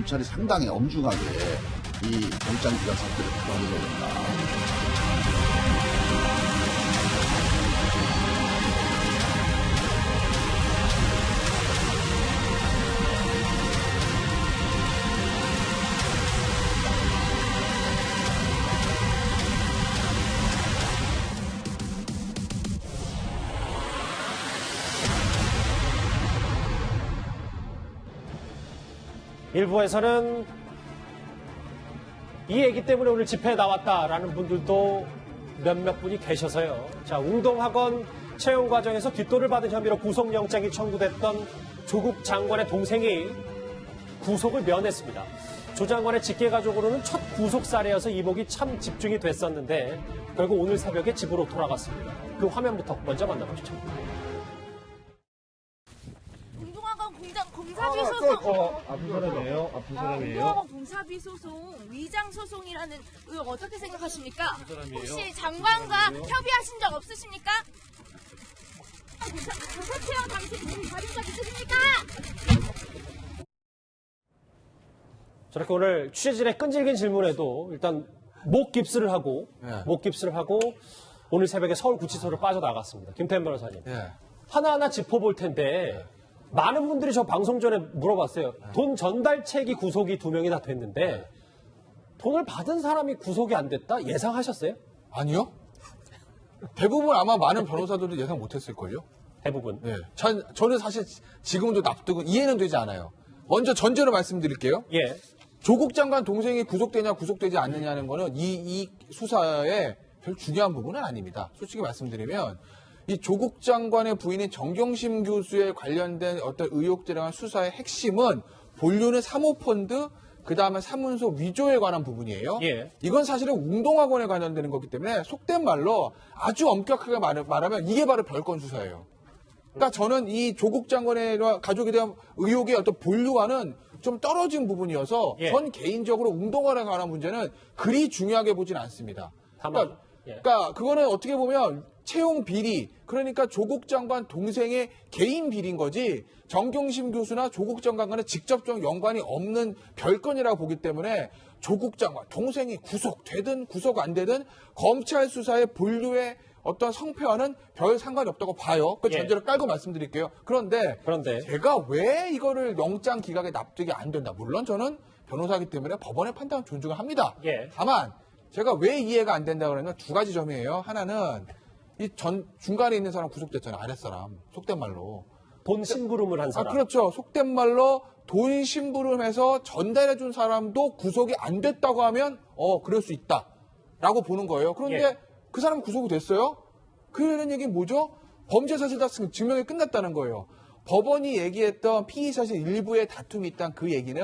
검찰이 상당히 엄중하게 이 영장 기각 사태를 구성하려고 했다. 일부에서는 이 얘기 때문에 오늘 집회에 나왔다라는 분들도 몇몇 분이 계셔서요. 자, 웅동학원 채용 과정에서 뒷돈을 받은 혐의로 구속영장이 청구됐던 조국 장관의 동생이 구속을 면했습니다. 조 장관의 직계가족으로는 첫 구속 사례여서 이목이 참 집중이 됐었는데 결국 오늘 새벽에 집으로 돌아갔습니다. 그 화면부터 먼저 만나보시죠. 공사비 소송. 아픈 사람이에요? 아픈 사람이에요? 웅동학원 공사비 소송, 위장 소송이라는 의혹 어떻게 생각하십니까? 혹시 장관과 협의하신 적 없으십니까? 공사 채용 당시 도움 받은 적 있으십니까? 저렇게 오늘 취재진의 끈질긴 질문에도 일단 목 깁스를 하고 오늘 새벽에 서울구치소를 빠져나갔습니다. 김태현 변호사님. 하나하나 짚어볼 텐데 많은 분들이 저 방송 전에 물어봤어요. 돈 전달책이 구속이 2명이 다 됐는데 돈을 받은 사람이 구속이 안 됐다? 예상하셨어요? 아니요. 대부분 아마 많은 변호사들도 예상 못했을걸요? 대부분. 네. 저는 사실 지금도 납득은 이해는 되지 않아요. 먼저 전제로 말씀드릴게요. 예. 조국 장관 동생이 구속되냐 구속되지 않느냐는 거는 이 수사의 별 중요한 부분은 아닙니다. 솔직히 말씀드리면 이 조국 장관의 부인인 정경심 교수에 관련된 어떤 의혹들에 관한 수사의 핵심은 본류는 사모펀드, 그 다음에 사문서 위조에 관한 부분이에요. 예. 이건 사실은 웅동학원에 관련되는 거기 때문에 속된 말로 아주 엄격하게 말하면 이게 바로 별건 수사예요. 그러니까 저는 이 조국 장관의 가족에 대한 의혹의 어떤 본류와는 좀 떨어진 부분이어서 전 개인적으로 웅동학원에 관한 문제는 그리 중요하게 보진 않습니다. 그러니까 그거는 어떻게 보면 채용 비리, 그러니까 조국 장관 동생의 개인 비리인 거지 정경심 교수나 조국 장관과는 직접적 연관이 없는 별건이라고 보기 때문에 조국 장관 동생이 구속되든 구속 안 되든 검찰 수사의 본류의 어떤 성패와는 별 상관이 없다고 봐요. 그 전제를 깔고 말씀드릴게요. 그런데 제가 왜 이거를 영장 기각에 납득이 안 된다. 물론 저는 변호사이기 때문에 법원의 판단을 존중을 합니다. 다만 제가 왜 이해가 안 된다 그러면 2가지 점이에요. 하나는 이 중간에 있는 사람 구속됐잖아요. 아랫사람. 속된 말로. 돈 심부름을 한 사람. 그렇죠. 속된 말로 돈 심부름해서 전달해 준 사람도 구속이 안 됐다고 하면 그럴 수 있다. 라고 보는 거예요. 그런데 그 사람 구속이 됐어요? 그러는 얘기는 뭐죠? 범죄 사실 다 증명이 끝났다는 거예요. 법원이 얘기했던 피의 사실 일부의 다툼이 있다는 그 얘기는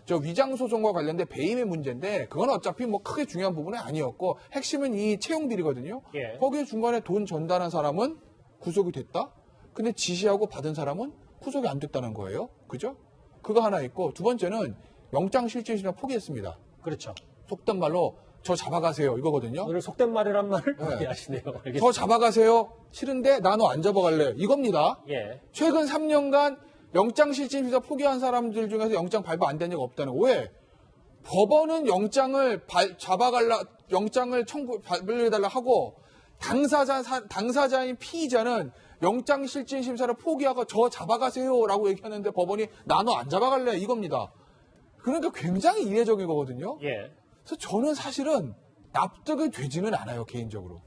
저 위장 소송과 관련된 배임의 문제인데 그건 어차피 뭐 크게 중요한 부분은 아니었고 핵심은 이 채용 비리거든요. 거기에 중간에 돈 전달한 사람은 구속이 됐다. 근데 지시하고 받은 사람은 구속이 안 됐다는 거예요. 그죠? 그거 하나 있고 두 번째는 영장 실질심사 포기했습니다. 그렇죠. 속된 말로 저 잡아가세요 이거거든요. 오늘 속된 말이란 말을 많이 하시네요. 저 잡아가세요. 싫은데 나 너 안 잡아갈래. 이겁니다. 최근 3년간 영장실질심사 포기한 사람들 중에서 영장 발부 안 된 적 없다는 거. 왜? 법원은 영장을 발부해달라 하고 당사자인 피의자는 영장실질심사를 포기하고 저 잡아가세요라고 얘기하는데 법원이 나 너 안 잡아갈래 이겁니다. 그러니까 굉장히 이례적인 거거든요. 그래서 저는 사실은 납득이 되지는 않아요, 개인적으로.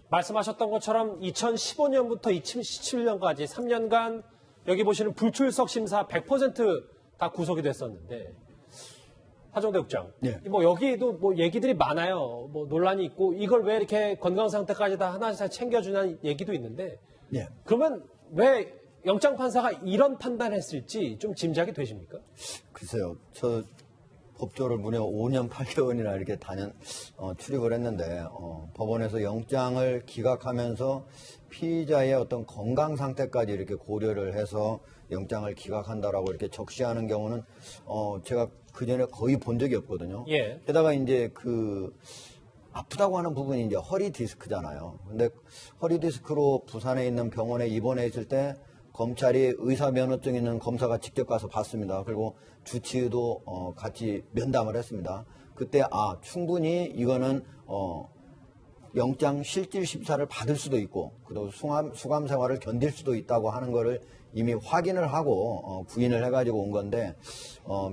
말씀하셨던 것처럼 2015년부터 2017년까지 3년간 여기 보시는 불출석 심사 100% 다 구속이 됐었는데 하정대 국장, 뭐 여기도 뭐 얘기들이 많아요. 뭐 논란이 있고 이걸 왜 이렇게 건강 상태까지 다 하나씩 챙겨주냐는 얘기도 있는데 그러면 왜 영장 판사가 이런 판단했을지 좀 짐작이 되십니까? 글쎄요, 저 법조를 무려 5년 8개월이나 이렇게 출입을 했는데 법원에서 영장을 기각하면서 피의자의 어떤 건강 상태까지 이렇게 고려를 해서 영장을 기각한다라고 이렇게 적시하는 경우는 제가 그전에 거의 본 적이 없거든요. 게다가 이제 아프다고 하는 부분이 이제 허리 디스크잖아요. 근데 허리 디스크로 부산에 있는 병원에 입원해 있을 때 검찰이 의사면허증 있는 검사가 직접 가서 봤습니다. 그리고 주치의도 같이 면담을 했습니다. 그때 충분히 이거는 영장 실질 심사를 받을 수도 있고 그리고 수감 생활을 견딜 수도 있다고 하는 거를 이미 확인을 하고 부인을 해가지고 온 건데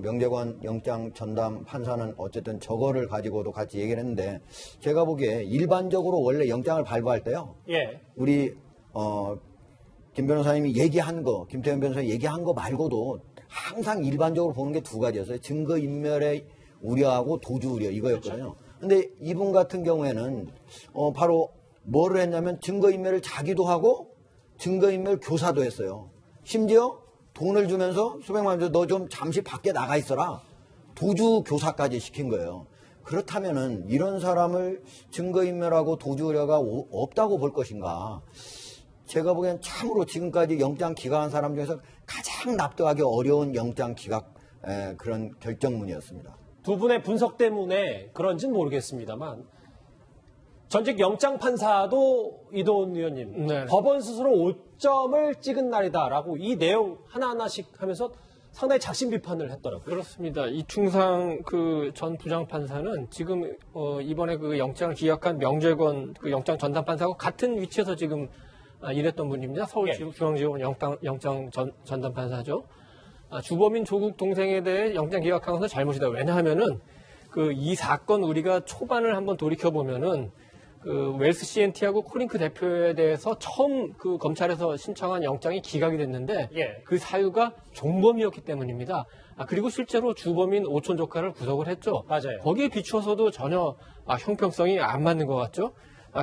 명재관 영장 전담 판사는 어쨌든 저거를 가지고도 같이 얘기를 했는데 제가 보기에 일반적으로 원래 영장을 발부할 때요. 예. 우리 김 변호사님이 얘기한 거, 김태현 변호사님이 얘기한 거 말고도 항상 일반적으로 보는 게 두 가지였어요. 증거인멸의 우려하고 도주 우려 이거였거든요. 근데 이분 같은 경우에는 바로 뭐를 했냐면 증거인멸을 자기도 하고 증거인멸 교사도 했어요. 심지어 돈을 주면서 수백만 원 주면서 너 좀 잠시 밖에 나가 있어라. 도주 교사까지 시킨 거예요. 그렇다면은 이런 사람을 증거인멸하고 도주 우려가 없다고 볼 것인가. 제가 보기엔 참으로 지금까지 영장 기각한 사람 중에서 가장 납득하기 어려운 영장 기각 그런 결정문이었습니다. 두 분의 분석 때문에 그런지는 모르겠습니다만 전직 영장판사도 이도훈 의원님 네. 법원 스스로 5점을 찍은 날이다라고 이 내용 하나하나씩 하면서 상당히 작심 비판을 했더라고요. 그렇습니다. 이충상 그 전 부장판사는 지금 이번에 그 영장을 기각한 명재권 그 영장 전담판사하고 같은 위치에서 지금 일했던 분입니다. 서울중앙지법 영장 전담판사죠. 주범인 조국 동생에 대해 영장 기각한 것은 잘못이다. 왜냐하면은 그 이 사건 우리가 초반을 한번 돌이켜 보면은 그 웰스 CNT하고 코링크 대표에 대해서 처음 그 검찰에서 신청한 영장이 기각이 됐는데 예. 그 사유가 종범이었기 때문입니다. 그리고 실제로 주범인 오촌 조카를 구속을 했죠. 맞아요. 거기에 비추어서도 전혀 형평성이 안 맞는 것 같죠.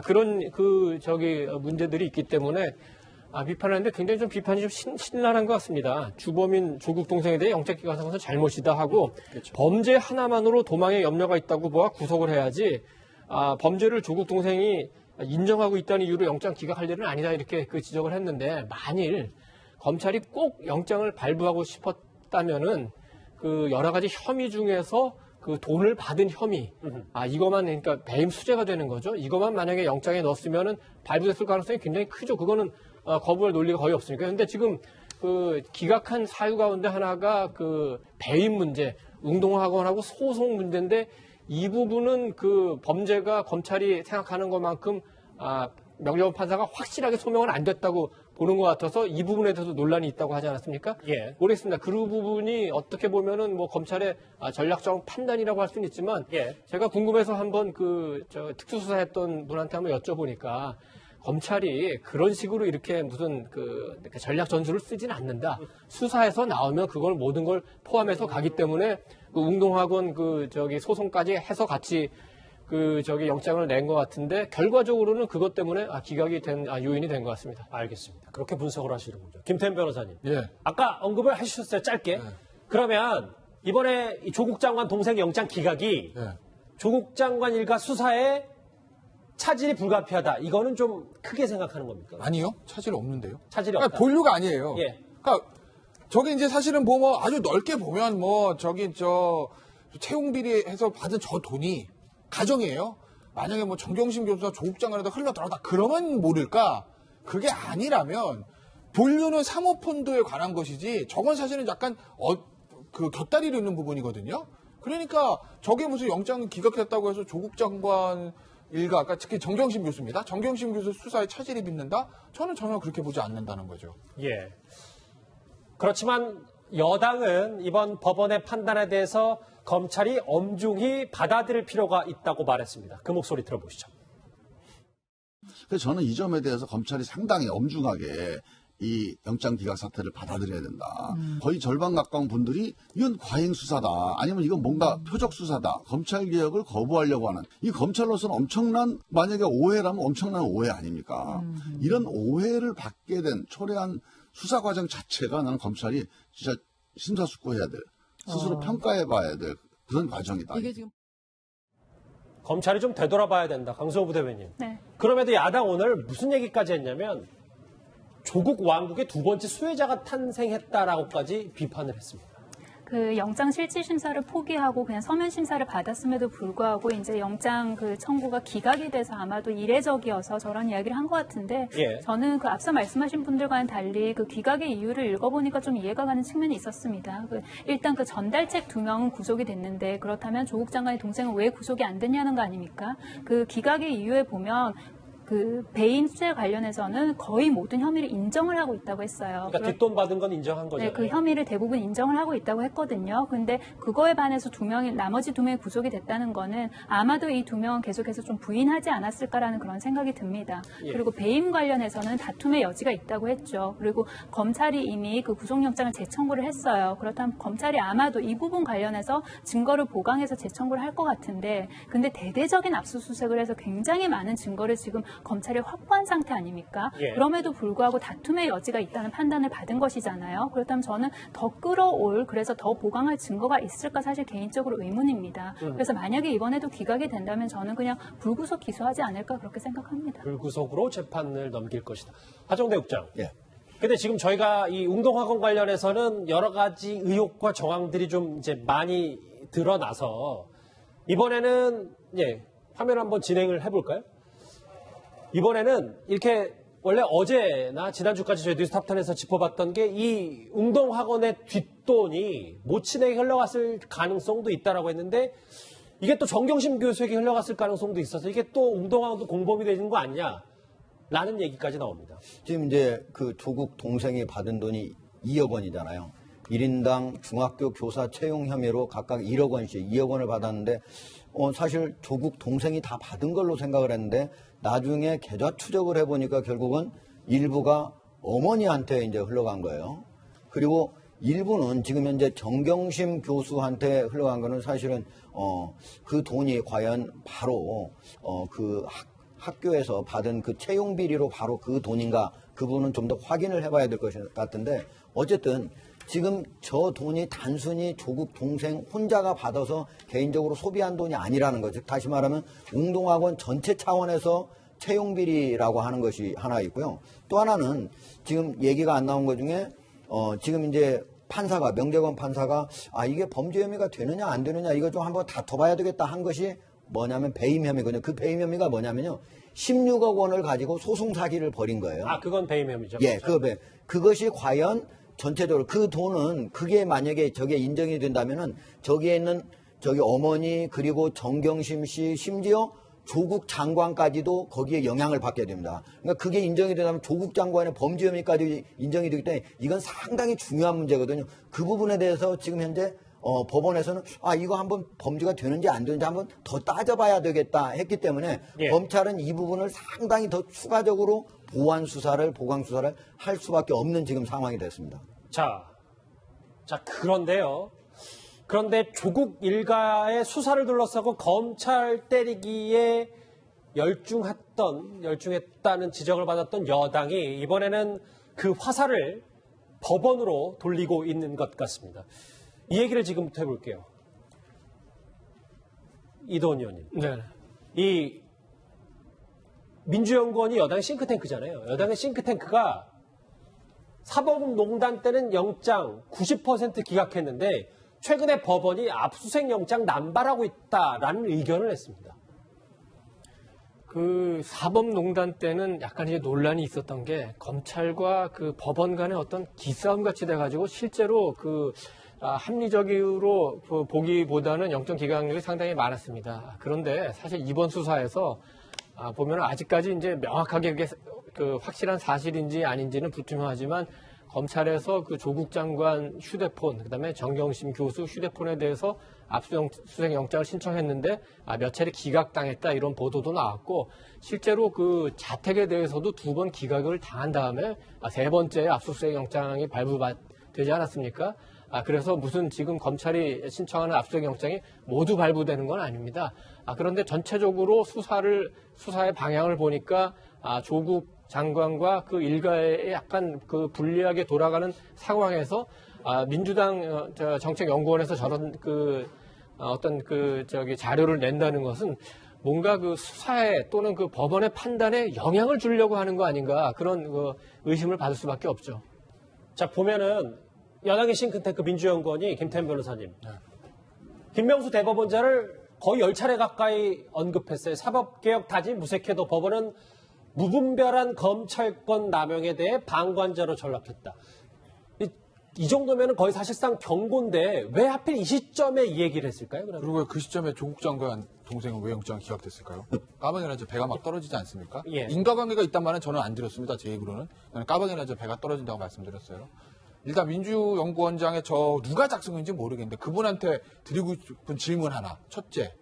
그런 문제들이 있기 때문에 비판을 하는데 굉장히 좀 비판이 좀 신랄한 것 같습니다. 주범인 조국 동생에 대해 영장 기각한 것은 잘못이다 하고 그렇죠. 범죄 하나만으로 도망의 염려가 있다고 보아 구속을 해야지 범죄를 조국 동생이 인정하고 있다는 이유로 영장 기각할 일은 아니다 이렇게 그 지적을 했는데 만일 검찰이 꼭 영장을 발부하고 싶었다면은 그 여러 가지 혐의 중에서 그 돈을 받은 혐의, 이것만 그러니까 배임 수재가 되는 거죠. 이것만 만약에 영장에 넣었으면은 발부됐을 가능성이 굉장히 크죠. 그거는 거부할 논리가 거의 없으니까. 근데 지금 그 기각한 사유 가운데 하나가 그 배임 문제, 웅동학원하고 소송 문제인데 이 부분은 그 범죄가 검찰이 생각하는 것만큼 명재권 판사가 확실하게 소명은 안 됐다고 보는 것 같아서 이 부분에 대해서 논란이 있다고 하지 않았습니까? 예. 모르겠습니다. 그 부분이 어떻게 보면은 뭐 검찰의 전략적 판단이라고 할 수는 있지만 예. 제가 궁금해서 한번 특수수사했던 분한테 한번 여쭤보니까 검찰이 그런 식으로 이렇게 무슨 이렇게 전략 전술을 쓰진 않는다. 수사에서 나오면 그걸 모든 걸 포함해서 가기 때문에 그 웅동학원 소송까지 해서 같이 영장을 낸 것 같은데 결과적으로는 그것 때문에 기각이 된 요인이 된 것 같습니다. 알겠습니다. 그렇게 분석을 하시는군요. 김태현 변호사님. 예. 아까 언급을 하셨어요. 짧게. 그러면 이번에 이 조국 장관 동생 영장 기각이 예. 조국 장관 일가 수사에 차질이 불가피하다. 이거는 좀 크게 생각하는 겁니까? 아니요. 차질 없는데요. 차질이 없다. 그러니까 본류가 아니에요. 예. 그러니까 저게 이제 사실은 아주 넓게 보면 채용 비리해서 받은 저 돈이 가정이에요. 만약에 정경심 교수가 조국 장관에다 흘러들어갔다 그러면 모를까? 그게 아니라면 본류는 사모펀드에 관한 것이지 저건 사실은 약간 곁다리로 있는 부분이거든요. 그러니까 저게 무슨 영장 기각했다고 해서 조국 장관 일가, 아까 특히 정경심 교수입니다. 정경심 교수 수사에 차질이 빚는다? 저는 전혀 그렇게 보지 않는다는 거죠. 예. 그렇지만 여당은 이번 법원의 판단에 대해서 검찰이 엄중히 받아들일 필요가 있다고 말했습니다. 그 목소리 들어보시죠. 그래서 저는 이 점에 대해서 검찰이 상당히 엄중하게 이 영장 기각 사태를 받아들여야 된다. 거의 절반 가까운 분들이 이건 과잉 수사다. 아니면 이건 뭔가 표적 수사다. 검찰 개혁을 거부하려고 하는 이 검찰로서는 만약에 오해라면 엄청난 오해 아닙니까? 이런 오해를 받게 된 초래한 수사 과정 자체가 나는 검찰이 진짜 심사숙고해야 될, 스스로 평가해봐야 될 그런 과정이다. 이게 지금 검찰이 좀 되돌아봐야 된다. 강수호 부대변인. 네. 그럼에도 야당 오늘 무슨 얘기까지 했냐면 조국 왕국의 두 번째 수혜자가 탄생했다라고까지 비판을 했습니다. 그 영장 실질 심사를 포기하고 그냥 서면 심사를 받았음에도 불구하고 이제 영장 그 청구가 기각이 돼서 아마도 이례적이어서 저런 이야기를 한 것 같은데 예. 저는 그 앞서 말씀하신 분들과는 달리 그 기각의 이유를 읽어보니까 좀 이해가 가는 측면이 있었습니다. 일단 그 전달책 2명은 구속이 됐는데 그렇다면 조국 장관의 동생은 왜 구속이 안 됐냐는 거 아닙니까? 그 기각의 이유에 보면 그 배임 수재 관련해서는 거의 모든 혐의를 인정을 하고 있다고 했어요. 그러니까 뒷돈 받은 건 인정한 거죠. 네, 그 혐의를 대부분 인정을 하고 있다고 했거든요. 근데 그거에 반해서 나머지 2명이 구속이 됐다는 거는 아마도 이 2명은 계속해서 좀 부인하지 않았을까라는 그런 생각이 듭니다. 예. 그리고 배임 관련해서는 다툼의 여지가 있다고 했죠. 그리고 검찰이 이미 그 구속영장을 재청구를 했어요. 그렇다면 검찰이 아마도 이 부분 관련해서 증거를 보강해서 재청구를 할 것 같은데 근데 대대적인 압수수색을 해서 굉장히 많은 증거를 지금 검찰이 확보한 상태 아닙니까? 예. 그럼에도 불구하고 다툼의 여지가 있다는 판단을 받은 것이잖아요. 그렇다면 저는 더 끌어올 그래서 더 보강할 증거가 있을까 사실 개인적으로 의문입니다. 그래서 만약에 이번에도 기각이 된다면 저는 그냥 불구속 기소하지 않을까 그렇게 생각합니다. 불구속으로 재판을 넘길 것이다. 하정대 국장. 예. 근데 지금 저희가 이 웅동학원 관련해서는 여러 가지 의혹과 정황들이 좀 이제 많이 드러나서 이번에는 화면 한번 진행을 해볼까요? 이번에는 이렇게 원래 어제나 지난주까지 저희 뉴스탑10에서 짚어봤던 게 이 웅동학원의 뒷돈이 모친에게 흘러갔을 가능성도 있다라고 했는데 이게 또 정경심 교수에게 흘러갔을 가능성도 있어서 이게 또 웅동학원도 공범이 되는 거 아니냐라는 얘기까지 나옵니다. 지금 이제 그 조국 동생이 받은 돈이 2억 원이잖아요. 1인당 중학교 교사 채용 혐의로 각각 1억 원씩 2억 원을 받았는데 사실 조국 동생이 다 받은 걸로 생각을 했는데 나중에 계좌 추적을 해보니까 결국은 일부가 어머니한테 이제 흘러간 거예요. 그리고 일부는 지금 현재 정경심 교수한테 흘러간 거는 사실은 그 돈이 과연 바로 그 학교에서 받은 그 채용 비리로 바로 그 돈인가 그 부분은 좀 더 확인을 해봐야 될 것 같은데 어쨌든 지금 저 돈이 단순히 조국 동생 혼자가 받아서 개인적으로 소비한 돈이 아니라는 거죠. 다시 말하면 웅동학원 전체 차원에서 채용 비리라고 하는 것이 하나 있고요. 또 하나는 지금 얘기가 안 나온 것 중에 지금 이제 명재관 판사가 이게 범죄 혐의가 되느냐 안 되느냐 이거 좀 한번 다퉈봐야 되겠다 한 것이 뭐냐면 배임 혐의거든요. 그 배임 혐의가 뭐냐면요. 16억 원을 가지고 소송 사기를 벌인 거예요. 그건 배임 혐의죠. 예, 그것이 과연 전체적으로 그 돈은 그게 만약에 저게 인정이 된다면은 저기에 있는 저기 어머니 그리고 정경심 씨 심지어 조국 장관까지도 거기에 영향을 받게 됩니다. 그러니까 그게 인정이 된다면 조국 장관의 범죄 혐의까지 인정이 되기 때문에 이건 상당히 중요한 문제거든요. 그 부분에 대해서 지금 현재 법원에서는 이거 한번 범죄가 되는지 안 되는지 한번 더 따져봐야 되겠다 했기 때문에 검찰은 이 부분을 상당히 더 추가적으로 보완 수사를 보강 수사를 할 수밖에 없는 지금 상황이 됐습니다. 자 그런데 조국 일가의 수사를 둘러싸고 검찰 때리기에 열중했다는 지적을 받았던 여당이 이번에는 그 화살을 법원으로 돌리고 있는 것 같습니다. 이 얘기를 지금부터 해볼게요. 이도원 의원님. 네. 이 민주연구원이 여당의 싱크탱크잖아요. 여당의 싱크탱크가 사법농단 때는 영장 90% 기각했는데 최근에 법원이 압수수색 영장 남발하고 있다라는 의견을 냈습니다. 그 사법농단 때는 약간 이제 논란이 있었던 게 검찰과 그 법원 간의 어떤 기싸움 같이 돼가지고 실제로 합리적으로 보기보다는 영장 기각률이 상당히 많았습니다. 그런데 사실 이번 수사에서 보면 아직까지 이제 명확하게 그게 확실한 사실인지 아닌지는 불투명하지만 검찰에서 그 조국 장관 휴대폰, 그다음에 정경심 교수 휴대폰에 대해서 압수수색 영장을 신청했는데 몇 차례 기각당했다 이런 보도도 나왔고 실제로 그 자택에 대해서도 2번 기각을 당한 다음에 3번째 압수수색 영장이 발부되지 않았습니까? 그래서 무슨 지금 검찰이 신청하는 압수수색 영장이 모두 발부되는 건 아닙니다. 그런데 전체적으로 수사의 방향을 보니까 조국 장관과 그 일가에 약간 그 불리하게 돌아가는 상황에서 민주당 정책연구원에서 저런 자료를 낸다는 것은 뭔가 그 수사에 또는 그 법원의 판단에 영향을 주려고 하는 거 아닌가 그런 의심을 받을 수밖에 없죠. 자, 보면은 여당의 싱크탱크 민주연구원이 김태현 변호사님, 김명수 대법원장을 거의 10차례 가까이 언급했어요. 사법개혁 다짐 무색해도 법원은 무분별한 검찰권 남용에 대해 방관자로 전락했다. 이 정도면 거의 사실상 경고인데 왜 하필 이 시점에 이 얘기를 했을까요? 그러면? 그리고 그 시점에 조국 장관 동생은 왜 영장 기각됐을까요? 까방이나 이제 배가 막 떨어지지 않습니까? 예. 인과관계가 있단 말은 저는 안 들었습니다. 제 입으로는. 까방이나 이제 배가 떨어진다고 말씀드렸어요. 일단 민주연구원장의 저 누가 작성인지 모르겠는데 그분한테 드리고 싶은 질문 하나. 첫째,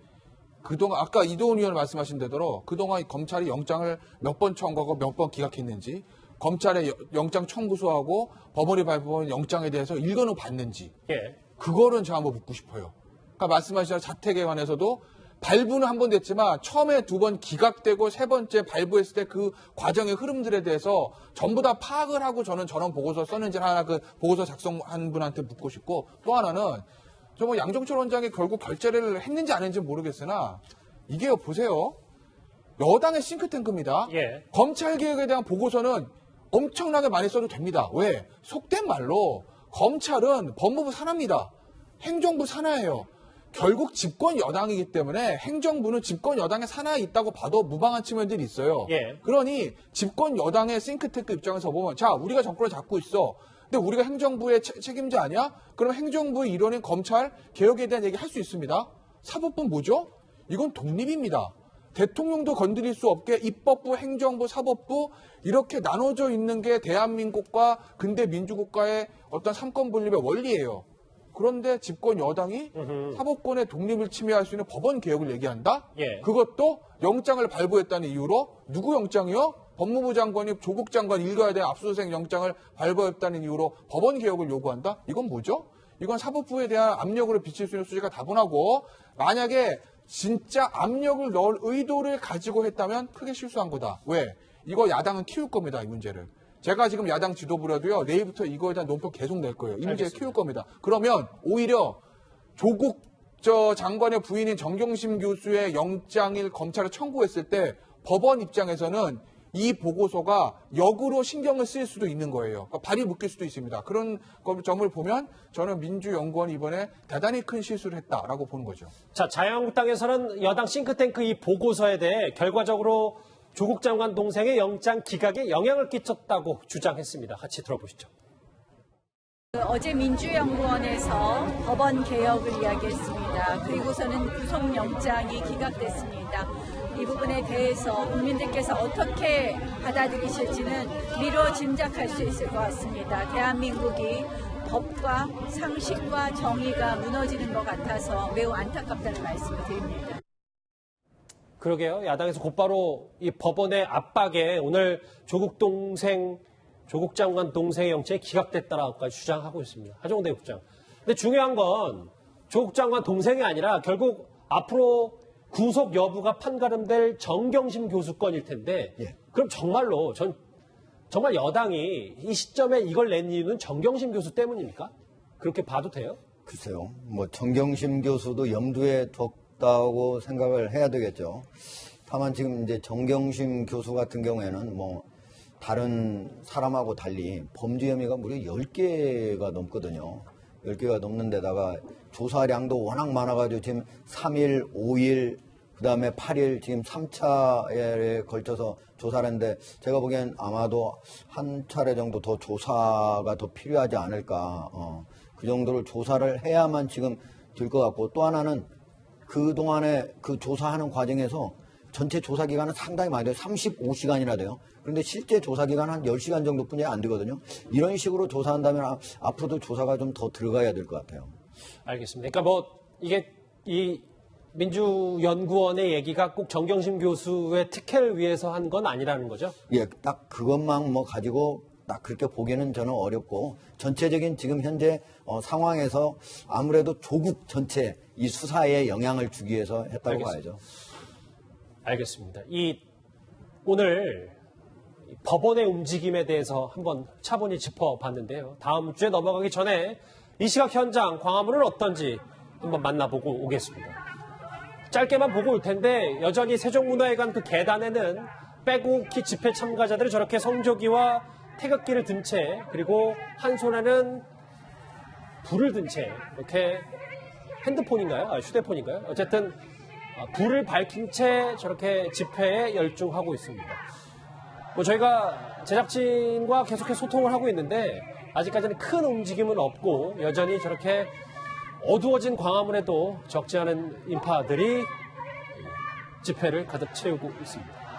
그동안 아까 이도훈 의원 말씀하신 대로 그동안 검찰이 영장을 몇 번 청구하고 몇 번 기각했는지, 검찰의 영장 청구서하고 법원이 발부한 영장에 대해서 일권을 받는지, 예. 그거는 제가 한번 묻고 싶어요. 그러니까 말씀하신 자택에 관해서도 발부는 한 번 됐지만 처음에 2번 기각되고 3번째 발부했을 때 그 과정의 흐름들에 대해서 전부 다 파악을 하고 저는 저런 보고서 썼는지 하나 그 보고서 작성한 분한테 묻고 싶고, 또 하나는 저 뭐 양정철 원장이 결국 결재를 했는지 안 했는지 모르겠으나 이게요, 보세요. 여당의 싱크탱크입니다. 예. 검찰개혁에 대한 보고서는 엄청나게 많이 써도 됩니다. 왜? 속된 말로 검찰은 법무부 산하입니다. 행정부 산하예요. 결국 집권 여당이기 때문에 행정부는 집권 여당의 산하에 있다고 봐도 무방한 측면들이 있어요. 예. 그러니 집권 여당의 싱크탱크 입장에서 보면, 자, 우리가 정권을 잡고 있어. 근데 우리가 행정부의 책임자 아니야? 그럼 행정부의 일원인 검찰 개혁에 대한 얘기 할 수 있습니다. 사법부는 뭐죠? 이건 독립입니다. 대통령도 건드릴 수 없게 입법부, 행정부, 사법부 이렇게 나눠져 있는 게 대한민국과 근대 민주국가의 어떤 삼권 분립의 원리예요. 그런데 집권 여당이 사법권의 독립을 침해할 수 있는 법원 개혁을 얘기한다? 예. 그것도 영장을 발부했다는 이유로, 누구 영장이요? 법무부 장관이 조국 장관 일가에 대한 압수수색 영장을 발부했다는 이유로 법원 개혁을 요구한다? 이건 뭐죠? 이건 사법부에 대한 압력으로 비칠 수 있는 수지가 다분하고, 만약에 진짜 압력을 넣을 의도를 가지고 했다면 크게 실수한 거다. 왜? 이거 야당은 키울 겁니다, 이 문제를. 제가 지금 야당 지도부라도요, 내일부터 이거에 대한 논평 계속 낼 거예요. 이 문제 키울 겁니다. 그러면 오히려 조국 장관의 부인인 정경심 교수의 영장을 검찰에 청구했을 때 법원 입장에서는 이 보고서가 역으로 신경을 쓸 수도 있는 거예요. 그러니까 발이 묶일 수도 있습니다. 그런 점을 보면 저는 민주연구원이 이번에 대단히 큰 실수를 했다라고 보는 거죠. 자, 자유한국당에서는 여당 싱크탱크 이 보고서에 대해 결과적으로 조국 장관 동생의 영장 기각에 영향을 끼쳤다고 주장했습니다. 같이 들어보시죠. 어제 민주연구원에서 법원 개혁을 이야기했습니다. 그리고서는 구속영장이 기각됐습니다. 이 부분에 대해서 국민들께서 어떻게 받아들이실지는 미뤄 짐작할 수 있을 것 같습니다. 대한민국이 법과 상식과 정의가 무너지는 것 같아서 매우 안타깝다는 말씀을 드립니다. 그러게요. 야당에서 곧바로 이 법원의 압박에 오늘 조국 장관 동생의 영장이 기각됐다라고까지 주장하고 있습니다. 하정대 국장. 근데 중요한 건 조국 장관 동생이 아니라 결국 앞으로 구속 여부가 판가름될 정경심 교수 건일 텐데, 예. 그럼 정말 여당이 이 시점에 이걸 낸 이유는 정경심 교수 때문입니까? 그렇게 봐도 돼요? 글쎄요. 뭐 정경심 교수도 염두에 뒀다고 생각을 해야 되겠죠. 다만 지금 이제 정경심 교수 같은 경우에는 뭐 다른 사람하고 달리 범죄 혐의가 무려 10개가 넘거든요. 10개가 넘는 데다가 조사량도 워낙 많아가지고 지금 3일, 5일, 그 다음에 8일 지금 3차에 걸쳐서 조사를 했는데, 제가 보기엔 아마도 한 차례 정도 더 조사가 더 필요하지 않을까. 그 정도를 조사를 해야만 지금 될 것 같고, 또 하나는 그동안에 그 조사하는 과정에서 전체 조사 기간은 상당히 많이 돼요. 35시간이나 돼요. 그런데 실제 조사 기간은 한 10시간 정도뿐이 안 되거든요. 이런 식으로 조사한다면 앞으로도 조사가 좀 더 들어가야 될 것 같아요. 알겠습니다. 그러니까 뭐 이게 이 민주연구원의 얘기가 꼭 정경심 교수의 특혜를 위해서 한 건 아니라는 거죠? 예, 딱 그것만 뭐 가지고 딱 그렇게 보기는 저는 어렵고, 전체적인 지금 현재 상황에서 아무래도 조국 전체 이 수사에 영향을 주기 위해서 했다고 알겠습니다. 봐야죠. 알겠습니다. 오늘 법원의 움직임에 대해서 한번 차분히 짚어봤는데요. 다음 주에 넘어가기 전에 이 시각 현장 광화문은 어떤지 한번 만나보고 오겠습니다. 짧게만 보고 올 텐데, 여전히 세종문화회관 그 계단에는 빼곡히 집회 참가자들이 저렇게 성조기와 태극기를 든 채, 그리고 한 손에는 불을 든 채 이렇게 핸드폰인가요? 휴대폰인가요? 어쨌든 불을 밝힌 채 저렇게 집회에 열중하고 있습니다. 뭐 저희가 제작진과 계속해서 소통을 하고 있는데 아직까지는 큰 움직임은 없고 여전히 저렇게 어두워진 광화문에도 적지 않은 인파들이 집회를 가득 채우고 있습니다.